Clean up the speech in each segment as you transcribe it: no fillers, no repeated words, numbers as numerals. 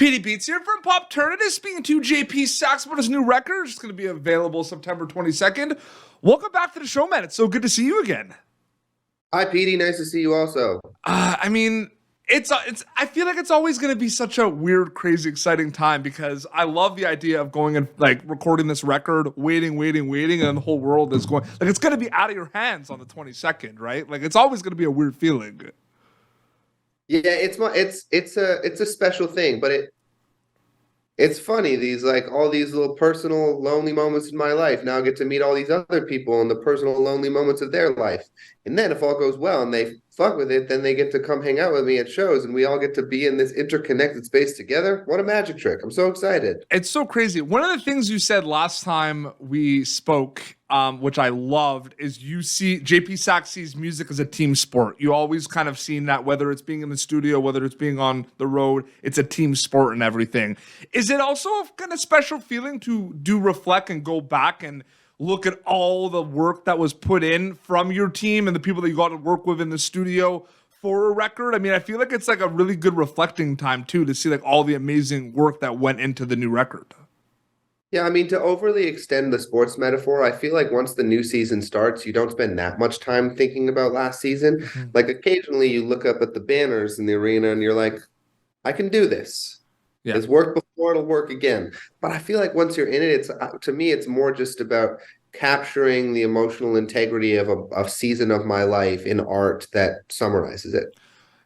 PD Beats here from Pop Turnitin, speaking to JP Saxe about his new record. It's going to be available September 22nd. Welcome back to the show, man. It's so good to see you again. Hi, Petey. Nice to see you also. I mean, it's. I feel like it's always going to be such a weird, crazy, exciting time because I love the idea of going and like recording this record, waiting, and the whole world is going like it's going to be out of your hands on the 22nd, right? Like it's always going to be a weird feeling. Yeah, it's a special thing, but it's funny, these like all these little personal lonely moments in my life now get to meet all these other people in the personal lonely moments of their life. And then if all goes well and they fuck with it, then they get to come hang out with me at shows and we all get to be in this interconnected space together. What a magic trick. I'm so excited. It's so crazy. One of the things you said last time we spoke, which I loved, is you see JP Saxe sees music as a team sport. You always kind of seen that, whether it's being in the studio, whether it's being on the road, it's a team sport and everything. Is it also a kind of special feeling to do reflect and go back and look at all the work that was put in from your team and the people that you got to work with in the studio for a record? I mean, I feel like it's like a really good reflecting time too, to see like all the amazing work that went into the new record. Yeah, I mean, to overly extend the sports metaphor, I feel like once the new season starts, you don't spend that much time thinking about last season. Mm-hmm. Like occasionally you look up at the banners in the arena and you're like, I can do this. Yeah. It's worked before, it'll work again. But I feel like once you're in it, it's to me, it's more just about capturing the emotional integrity of a season of my life in art that summarizes it.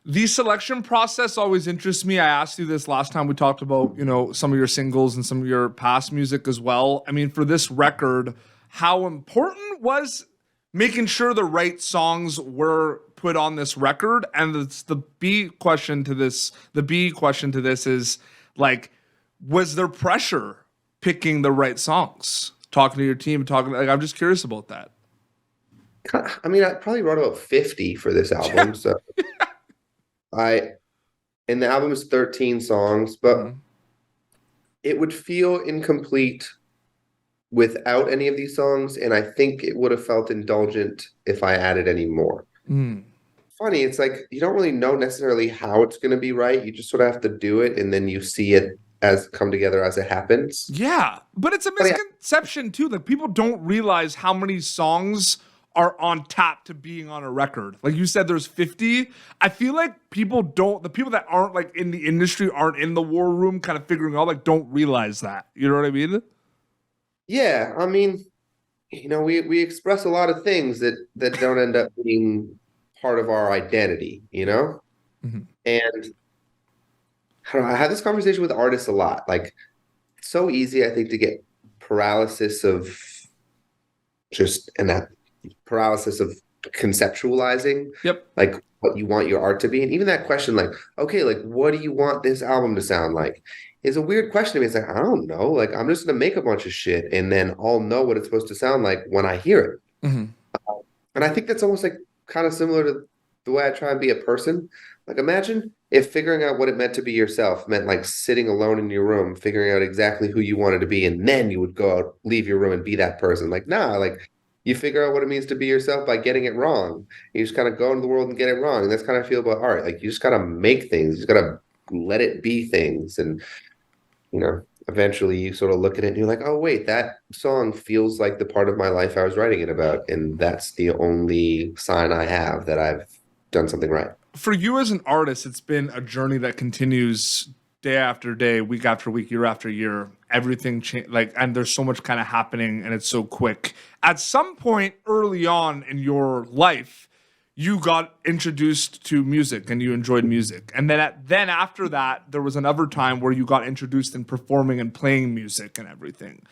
The selection process always interests me. I asked you this last time we talked about, some of your singles and some of your past music as well. I mean, for this record, how important was making sure the right songs were put on this record? And it's the B question to this is like, was there pressure picking the right songs? Talking to your team, I'm just curious about that. I mean, I probably wrote about 50 for this album, so and the album is 13 songs, but it would feel incomplete without any of these songs, and I think it would have felt indulgent if I added any more. Funny, it's like you don't really know necessarily how it's going to be right. You just sort of have to do it, and then you see it as come together as it happens. Yeah, but it's a misconception too. Like people don't realize how many songs are on tap to being on a record. Like you said, there's 50. I feel like the people that aren't like in the industry, aren't in the war room kind of figuring out, like don't realize that. You know what I mean? Yeah, I mean, we express a lot of things that don't end up being part of our identity, And I don't know, I have this conversation with artists a lot. Like, it's so easy, I think, to get paralysis of conceptualizing. Yep. Like what you want your art to be. And even that question, like, okay, like what do you want this album to sound like? Is a weird question to me. It's like, I don't know. Like, I'm just gonna make a bunch of shit and then I'll know what it's supposed to sound like when I hear it. And I think that's almost like kind of similar to the way I try and be a person. Like, imagine if figuring out what it meant to be yourself meant like sitting alone in your room, figuring out exactly who you wanted to be, and then you would go out, leave your room and be that person. Like, nah, like you figure out what it means to be yourself by getting it wrong. You just kind of go into the world and get it wrong. And that's kind of feel about art. Like, you just gotta make things, you just gotta let it be things. And eventually you sort of look at it and you're like, oh wait, that song feels like the part of my life I was writing it about. And that's the only sign I have that I've done something right. For you as an artist, it's been a journey that continues day after day, week after week, year after year. Everything and there's so much kind of happening and it's so quick. At some point early on in your life, you got introduced to music and you enjoyed music. And then after that, there was another time where you got introduced in performing and playing music and everything.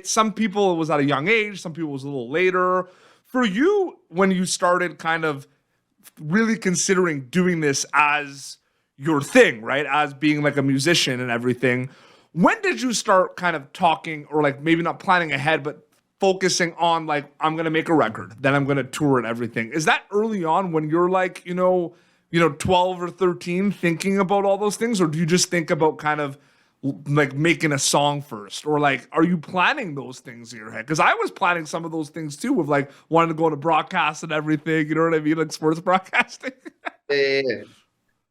Some people it was at a young age, some people it was a little later. For you, when you started kind of really considering doing this as your thing, right? As being like a musician and everything. When did you start kind of talking or like maybe not planning ahead, but focusing on like, I'm going to make a record, then I'm going to tour and everything? Is that early on when you're like, 12 or 13 thinking about all those things? Or do you just think about kind of like making a song first? Or like, are you planning those things in your head? Because I was planning some of those things too, with like wanting to go to broadcast and everything. You know what I mean? Like sports broadcasting. Yeah.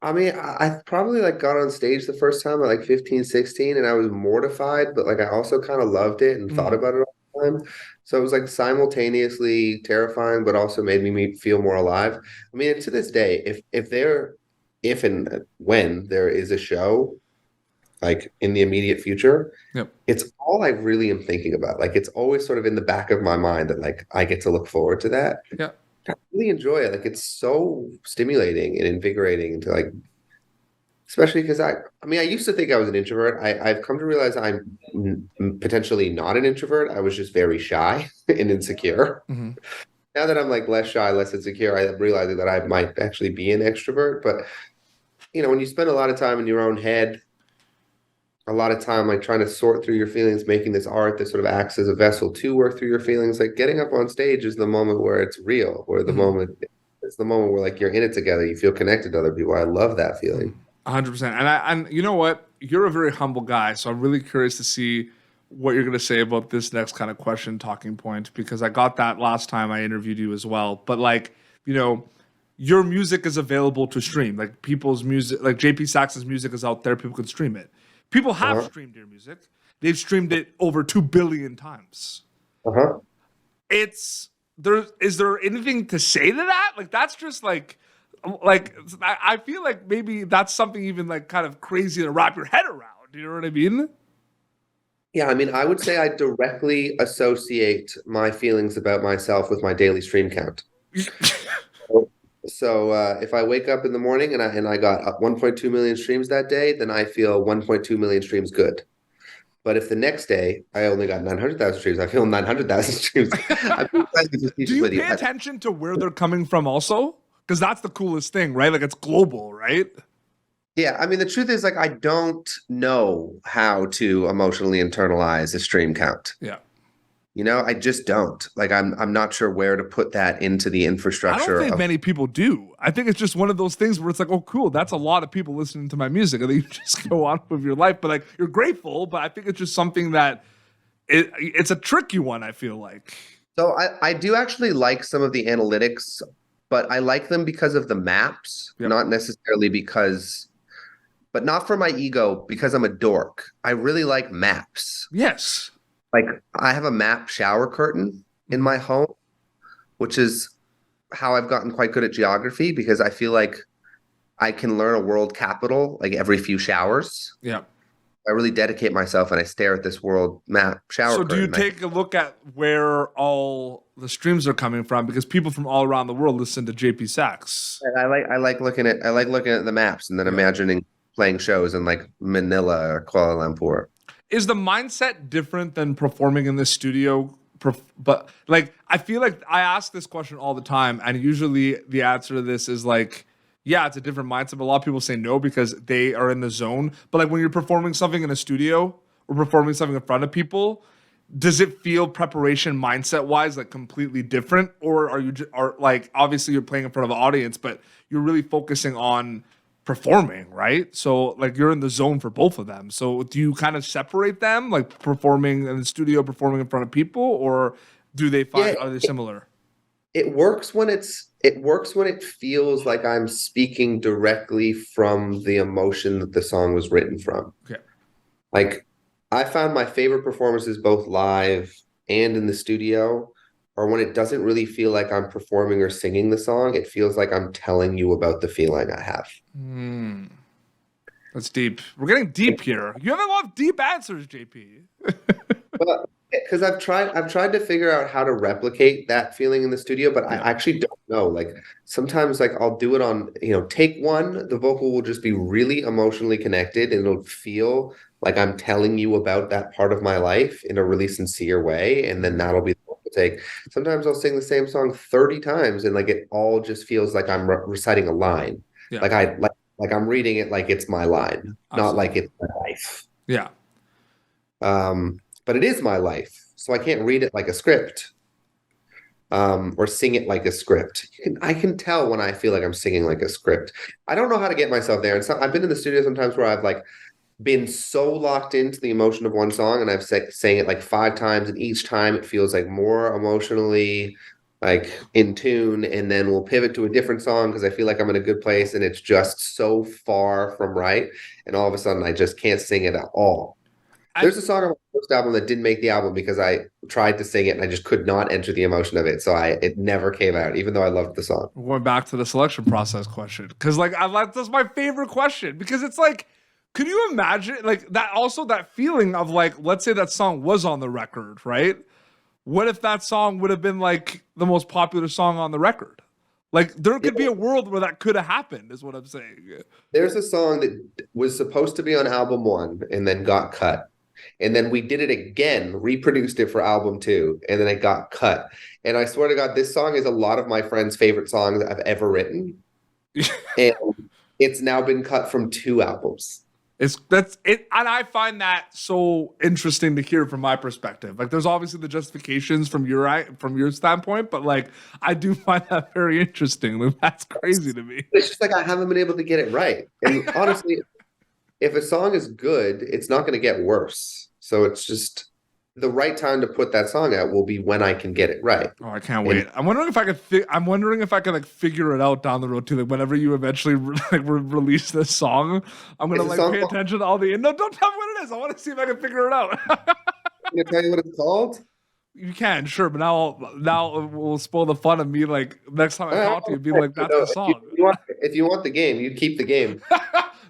I mean, I probably like got on stage the first time at like 15, 16, and I was mortified, but like I also kind of loved it and thought Mm, about it all the time. So it was like simultaneously terrifying, but also made me feel more alive. I mean, to this day, if and when there is a show like in the immediate future, yep. it's all I really am thinking about. Like it's always sort of in the back of my mind that like I get to look forward to that. Yeah. I really enjoy it. Like it's so stimulating and invigorating to like, especially because I mean, I used to think I was an introvert. I've come to realize I'm potentially not an introvert. I was just very shy and insecure. Hmm. Now that I'm like less shy, less insecure, I'm realizing that I might actually be an extrovert. But when you spend a lot of time in your own head, a lot of time like trying to sort through your feelings, making this art that sort of acts as a vessel to work through your feelings, like getting up on stage is the moment where it's real, where it's the moment where like you're in it together, you feel connected to other people. I love that feeling. 100%. And you know what? You're a very humble guy, so I'm really curious to see what you're going to say about this next kind of question talking point, because I got that last time I interviewed you as well. But like, your music is available to stream. Like people's music, like JP Saxe's music is out there. People can stream it. People have Uh-huh. streamed your music. They've streamed it over 2 billion times. Uh-huh. Is there anything to say to that? Like that's just I feel like maybe that's something even like kind of crazy to wrap your head around. You know what I mean? Yeah, I mean, I would say I directly associate my feelings about myself with my daily stream count. So if I wake up in the morning and I got 1.2 million streams that day, then I feel 1.2 million streams good. But if the next day I only got 900,000 streams, I feel 900,000 streams. I'm Do you with you. pay attention to where they're coming from also? Because that's the coolest thing, right? Like it's global, right? Yeah, I mean, the truth is, like, I don't know how to emotionally internalize a stream count. Yeah. I just don't. Like, I'm not sure where to put that into the I infrastructure don't think of. many people do. I think it's just one of those things where it's like, oh, cool, that's a lot of people listening to my music, and then you just go on with your life. But like, you're grateful, but I think it's just something that it's a tricky one. I feel like. So I do actually like some of the analytics, but I like them because of the maps, Yep. not necessarily but not for my ego, because I'm a dork. I really like maps. Yes. Like I have a map shower curtain in my home, which is how I've gotten quite good at geography, because I feel like I can learn a world capital like every few showers. Yeah. I really dedicate myself and I stare at this world map shower So curtain. do you take a look at where all the streams are coming from? Because people from all around the world listen to JP Saxe. I like looking at the maps and then imagining playing shows in like Manila or Kuala Lumpur. Is the mindset different than performing in the studio? But like, I feel like I ask this question all the time, and usually the answer to this is like, yeah, it's a different mindset. But a lot of people say no because they are in the zone. But like when you're performing something in a studio or performing something in front of people, does it feel preparation mindset wise like completely different, or are like obviously you're playing in front of an audience, but you're really focusing on performing, right? So like you're in the zone for both of them. So do you kind of separate them, like performing in the studio, performing in front of people, or do they find are they similar? It works when it feels like I'm speaking directly from the emotion that the song was written from. Okay. Like I found my favorite performances both live and in the studio or when it doesn't really feel like I'm performing or singing the song. It feels like I'm telling you about the feeling I have. That's deep. We're getting deep here. You have a lot of deep answers, JP. Well, because I've tried to figure out how to replicate that feeling in the studio, but I actually don't know. Like sometimes like I'll do it on, take one, the vocal will just be really emotionally connected and it'll feel like I'm telling you about that part of my life in a really sincere way. And then that'll be the vocal take. Sometimes I'll sing the same song 30 times and like it all just feels like I'm reciting a line. Yeah. Like I'm reading it like it's my line, not like it's my life. Yeah. But it is my life, so I can't read it like a script, or sing it like a script. I can tell when I feel like I'm singing like a script. I don't know how to get myself there. And so I've been in the studio sometimes where I've like been so locked into the emotion of one song, and I've sang it like 5 times, and each time it feels like more emotionally like in tune, and then we'll pivot to a different song because I feel like I'm in a good place and it's just so far from right, and all of a sudden I just can't sing it at all. There's a song on my first album that didn't make the album because I tried to sing it and I just could not enter the emotion of it, so it never came out, even though I loved the song. We're going back to the selection process question, because like that's my favorite question, because it's like, can you imagine like that? Also, that feeling of like, let's say that song was on the record, right? What if that song would have been like the most popular song on the record? Like there could be a world where that could have happened, is what I'm saying. There's a song that was supposed to be on album 1 and then got cut. And then we did it again, reproduced it for album 2, and then it got cut. And I swear to God, this song is a lot of my friends' favorite songs I've ever written. And it's now been cut from 2 albums. That's it, and I find that so interesting to hear from my perspective. Like, there's obviously the justifications from your standpoint, but like, I do find that very interesting. Like, that's crazy to me. It's just like I haven't been able to get it right. And honestly, if a song is good, it's not going to get worse. So it's just the right time to put that song out will be when I can get it right. Oh, I can't wait. I'm wondering if I could. I'm wondering if I could like figure it out down the road too. Like whenever you eventually release this song, I'm gonna like pay attention to all the. No, don't tell me what it is. I want to see if I can figure it out. Can I tell you what it's called? You can, sure, but now we'll spoil the fun of me. Like next time I talk to you, be like, "That's the song." If you want the game, you keep the game.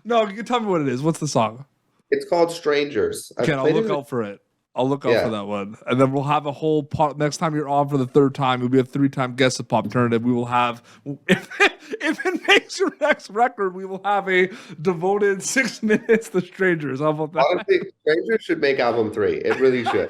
No, you can tell me what it is. What's the song? It's called Strangers. I'll look out for it. I'll look out for that one. And then we'll have a whole part. Next time you're on for the 3rd time, it'll be a 3-time guest of Pop Alternative. We will have, if it makes your next record, we will have a devoted 6 minutes to Strangers. How about that? Honestly, Strangers should make album 3. It really should.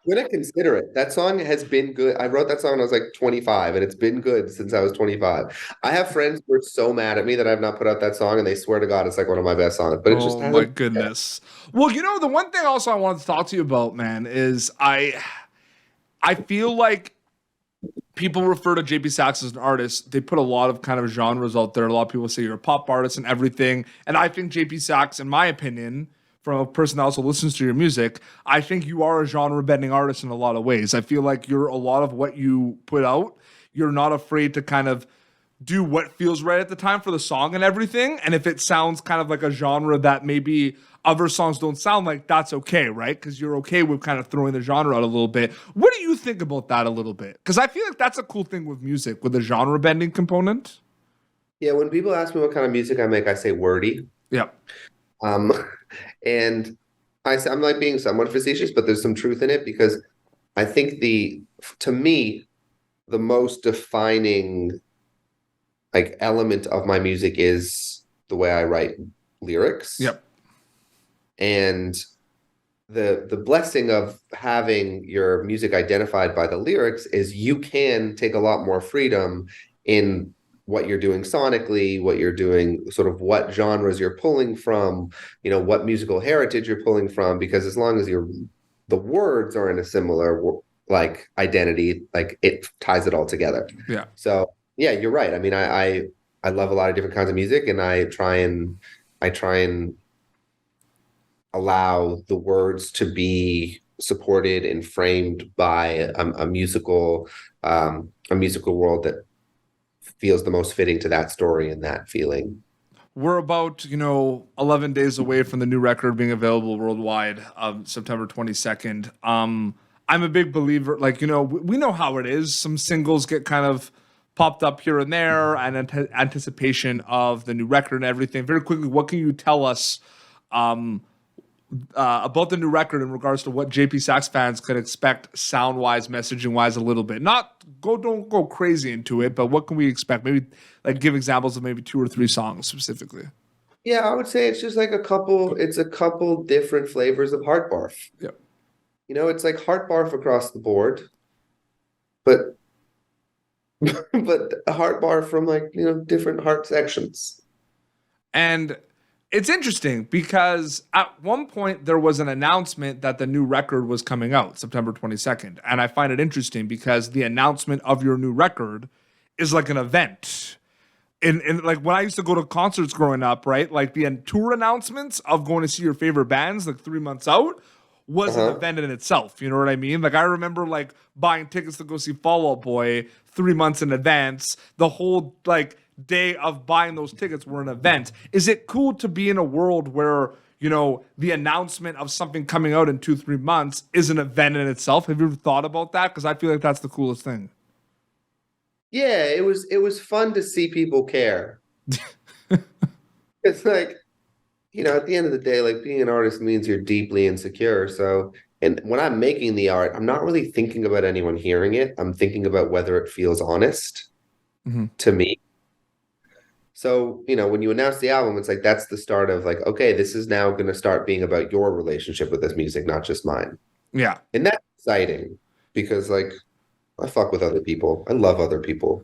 I'm gonna consider it. That song has been good. I wrote that song when I was like 25, and it's been good since I was 25. I have friends who are so mad at me that I've not put out that song, and they swear to God it's like one of my best songs. But it's just my goodness. Well, you know, the one thing also I wanted to talk to you about, man, is I feel like people refer to JP Saxe as an artist. They put a lot of kind of genres out there. A lot of people say you're a pop artist and everything. And I think JP Saxe, in my opinion, from a person that also listens to your music, I think you are a genre-bending artist in a lot of ways. I feel like you're a lot of what you put out. You're not afraid to kind of do what feels right at the time for the song and everything. And if it sounds kind of like a genre that maybe other songs don't sound like, that's okay, right? Because you're okay with kind of throwing the genre out a little bit. What do you think about that a little bit? Because I feel like that's a cool thing with music, with the genre-bending component. Yeah, when people ask me what kind of music I make, I say wordy. Yep. And I'm like being somewhat facetious, but there's some truth in it, because I think to me, the most defining like element of my music is the way I write lyrics. Yep. And the blessing of having your music identified by the lyrics is you can take a lot more freedom in what you're doing sonically, what you're doing, sort of what genres you're pulling from, what musical heritage you're pulling from, because as long as the words are in a similar like identity, like it ties it all together. Yeah. So yeah, you're right. I mean, I love a lot of different kinds of music, and I try and allow the words to be supported and framed by a musical world that feels the most fitting to that story and that feeling. We're about, 11 days away from the new record being available worldwide, September 22nd. I'm a big believer, we know how it is. Some singles get kind of popped up here and there, and anticipation of the new record and everything. Very quickly, what can you tell us about the new record in regards to what JP Saxe fans could expect sound-wise, messaging-wise, a little bit? Don't go crazy into it, but what can we expect? Maybe give examples of maybe 2 or 3 songs specifically. Yeah, I would say it's just like a couple different flavors of heart barf. Yep. It's like heart barf across the board, but a heart barf from different heart sections. And it's interesting because at one point there was an announcement that the new record was coming out September 22nd. And I find it interesting because the announcement of your new record is like an event. And like when I used to go to concerts growing up, right? Like the tour announcements of going to see your favorite bands like 3 months out was an event in itself. You know what I mean? Like I remember like buying tickets to go see Fall Out Boy 3 months in advance. The whole like day of buying those tickets were an event. Is it cool to be in a world where, you know, the announcement of something coming out in 2-3 months is an event in itself? Have you ever thought about that? Because I feel like that's the coolest thing. Yeah, it was fun to see people care. It's like, you know, at the end of the day, like being an artist means you're deeply insecure. So, and when I'm making the art, I'm not really thinking about anyone hearing it. I'm thinking about whether it feels honest to me. So, you know, when you announce the album, it's like that's the start of like, okay, this is now going to start being about your relationship with this music, not just mine. Yeah. And that's exciting because like I fuck with other people. I love other people.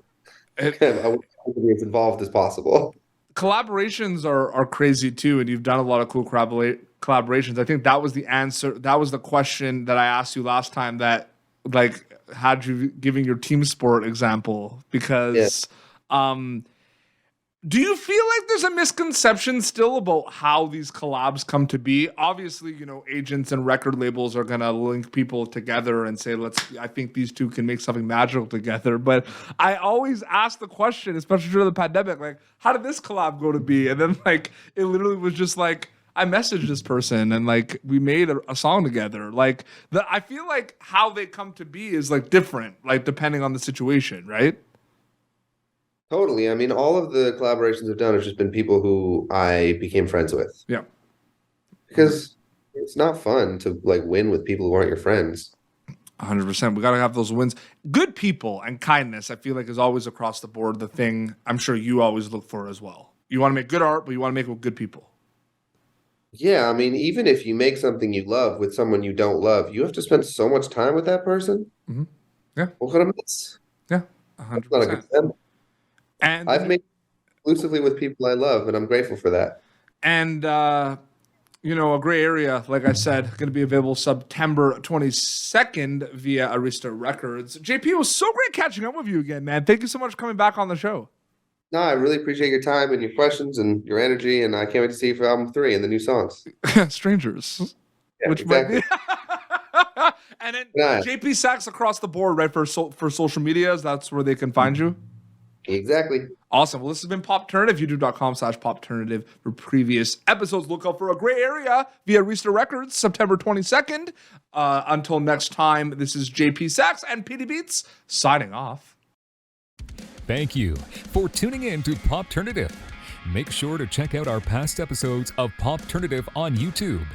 I want to be as involved as possible. Collaborations are crazy too, and you've done a lot of cool collaborations. I think that was the answer. That was the question that I asked you last time. That like had you giving your team sport example because, do you feel like there's a misconception still about how these collabs come to be? Obviously, you know, agents and record labels are gonna link people together and say, I think these two can make something magical together. But I always ask the question, especially during the pandemic, like, how did this collab go to be? And then like, it literally was just like, I messaged this person and like, we made a song together. Like, I feel like how they come to be is like different, like depending on the situation, right? Totally. I mean, all of the collaborations I've done have just been people who I became friends with. Yeah. Because it's not fun to like win with people who aren't your friends. 100%. We got to have those wins. Good people and kindness, I feel like, is always across the board the thing I'm sure you always look for as well. You want to make good art, but you want to make it with good people. Yeah. I mean, even if you make something you love with someone you don't love, you have to spend so much time with that person. Yeah. What kind of miss? Yeah. 100%. That's not a good thing. And I've made exclusively with people I love, and I'm grateful for that. And, you know, a gray area, like I said, going to be available September 22nd via Arista Records. JP, it was so great catching up with you again, man. Thank you so much for coming back on the show. No, I really appreciate your time and your questions and your energy, and I can't wait to see you for album 3 and the new songs. Strangers. Yeah, which exactly. might be... And then JP Saxe across the board, right, for social medias. That's where they can find you. Exactly. Awesome. Well, this has been Popternative, youtube.com/Popternative for previous episodes. Look out for A Gray Area via Arista Records, September 22nd. Until next time, this is JP Saxe and PD Beats signing off. Thank you for tuning in to Popternative. Make sure to check out our past episodes of Popternative on YouTube.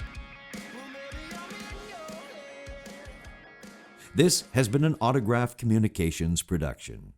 This has been an Autograph Communications production.